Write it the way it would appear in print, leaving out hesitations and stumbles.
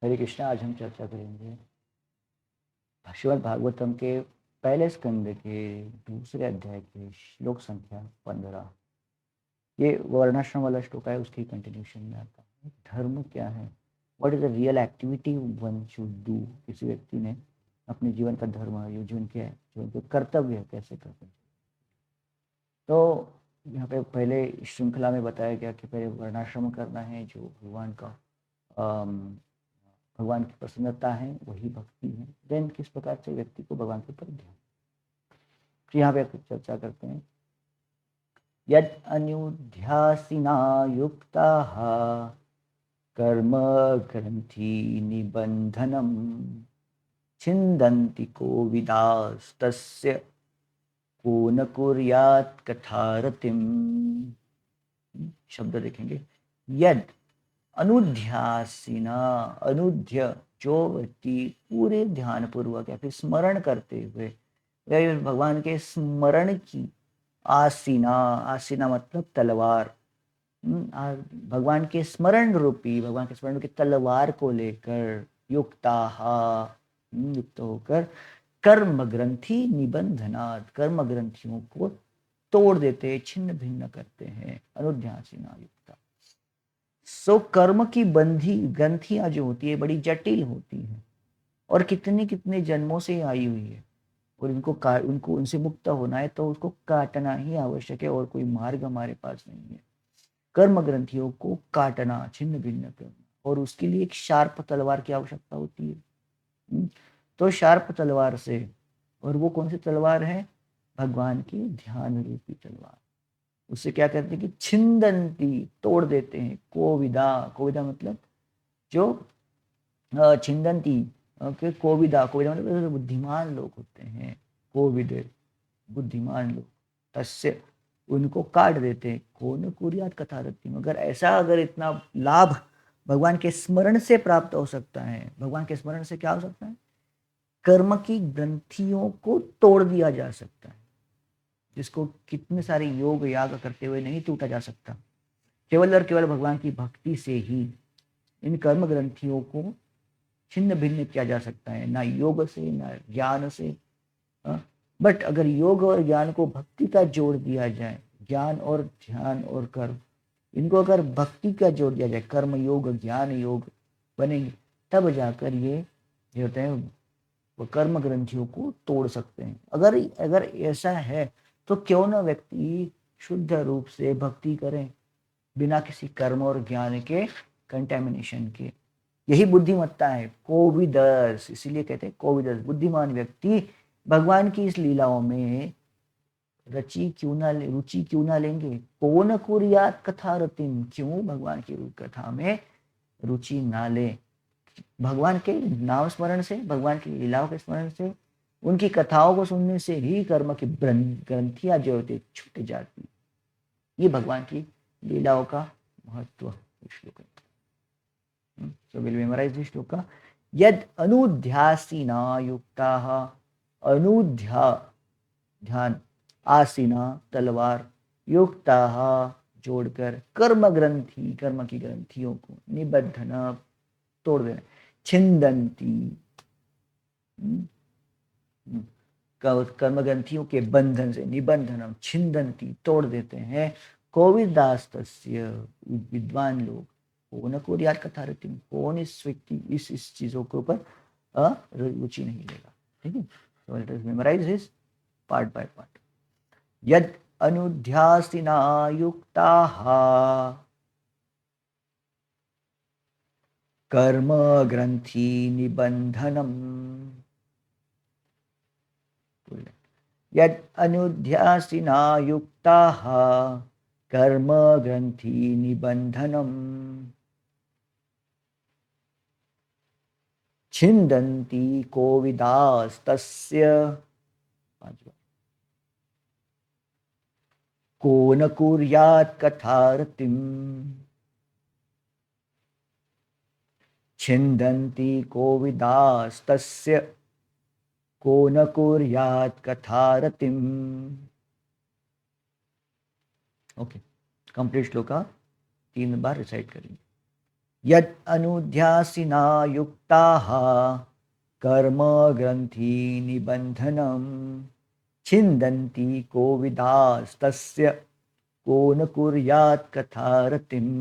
हरे कृष्णा। आज हम चर्चा करेंगे श्रीमद् भागवतम के पहले स्कंद के दूसरे अध्याय के श्लोक संख्या 15। ये वर्णाश्रम वाला श्लोक है, उसकी कंटिन्यूशन में आता है। धर्म क्या है? What is the real activity one should do? किसी व्यक्ति ने अपने जीवन का धर्म, ये जीवन क्या है, जीवन के कर्तव्य है, कैसे करते हैं। तो यहाँ पे पहले श्रृंखला में बताया गया कि पहले वर्णाश्रम करना है, जो भगवान का भगवान की प्रसन्नता है, वही भक्ति है। देन किस प्रकार से व्यक्ति को भगवान के ऊपर ध्यान, यहाँ पे चर्चा करते हैं। यद अनुध्यासिना युक्ताः कर्म ग्रंथि निबंधनम छिन्दन्ति को विदास्तस्य को न कुर्यात् कथारतिम। शब्द देखेंगे। यद अनुध्यासिना, अनुध्य जो व्यक्ति पूरे ध्यान पूर्वक या फिर स्मरण करते हुए भगवान के स्मरण की, आसीना, आसीना मतलब तलवार, भगवान के स्मरण रूपी, भगवान के स्मरण की तलवार को लेकर युक्ताहा, युक्त होकर कर्म ग्रंथि निबंधनात्, कर्म ग्रंथियों को तोड़ देते, छिन्न भिन्न करते हैं। अनुध्यासिना युक्ता। सो कर्म की बंधी ग्रंथियां जो होती है बड़ी जटिल होती हैं और कितने कितने जन्मों से आई हुई है, और उनको उनसे मुक्त होना है तो उसको काटना ही आवश्यक है, और कोई मार्ग हमारे पास नहीं है। कर्म ग्रंथियों को काटना, छिन्न भिन्न करना, और उसके लिए एक शार्प तलवार की आवश्यकता होती है। तो शार्प तलवार से, और वो कौन सी तलवार है? भगवान की ध्यान रूपी तलवार। उससे क्या करते हैं कि छिंदंती, तोड़ देते हैं। कोविदा, कोविदा मतलब जो छिंदंती के, कोविदा, कोविदा मतलब बुद्धिमान लोग होते हैं। कोविद, बुद्धिमान लोग। तस्य, उनको काट देते हैं। कौन कुर्यात कथारतिम, अगर ऐसा, अगर इतना लाभ भगवान के स्मरण से प्राप्त हो सकता है, भगवान के स्मरण से क्या हो सकता है? कर्म की ग्रंथियों को तोड़ दिया जा सकता है, जिसको कितने सारे योग याग करते हुए नहीं टूटा जा सकता। केवल और केवल भगवान की भक्ति से ही इन कर्म ग्रंथियों को छिन्न भिन्न किया जा सकता है, ना योग से, ना ज्ञान से। बट अगर योग और ज्ञान को भक्ति का जोड़ दिया जाए, ज्ञान और ध्यान और कर्म, इनको अगर भक्ति का जोड़ दिया जाए, कर्म योग ज्ञान योग बनेंगे, तब जाकर ये जो होते हैं वो कर्म ग्रंथियों को तोड़ सकते हैं। अगर अगर ऐसा है तो क्यों ना व्यक्ति शुद्ध रूप से भक्ति करें, बिना किसी कर्म और ज्ञान के कंटेमिनेशन के। यही बुद्धिमत्ता है, कोविदर्श। इसीलिए कहते हैं कोविदर्श, बुद्धिमान व्यक्ति भगवान की इस लीलाओं में रुचि क्यों ना लेंगे। कौन कुर्यात कथा रतिम, क्यों भगवान की कथा में रुचि ना ले। भगवान के नाम स्मरण से, भगवान की लीलाओं के स्मरण से, उनकी कथाओं को सुनने से ही कर्म की ग्रंथियां जो होती छूट जाती। ये भगवान की लीलाओं का महत्व श्लोक है। सो विल मेमोराइज दिस श्लोक। यद अनुध्यासिना युक्ताः, अनुध्या ध्यान, आसीना तलवार, युक्ताः जोड़कर, कर्म ग्रंथि, कर्म की ग्रंथियों को, निबद्धन तोड़ देना, छिंदंती कर्म ग्रंथियों के बंधन से, निबंधनम छिंदंती तोड़ देते हैं। कोविदास्तस्य, विद्वान लोग, कौन कुर्यात कथा रतिम, कौन इस व्यक्ति इस चीजों के ऊपर रुचि नहीं लेगा। ठीक है, so let us memorize this part by part. यद अनुध्यासिना युक्ताः कर्म ग्रंथि निबंधनम, यद अनुध्यासिना युक्ताः कर्म ग्रंथि निबंधनम छिन्दन्ति कोविदास्तस्य, को न कुर्यात् कथारतिम छिन्दन्ति कोविदास्तस्य, को न कुर्यात् कथारतिम। ओके, कंप्लीट श्लोका 3 बार रिसाइट करेंगे। यत् अनुध्यासिना युक्ताः कर्म ग्रंथि निबंधनम छिन्दन्ति कोविदास्तस्य को न कुर्यात् कथारतिम्।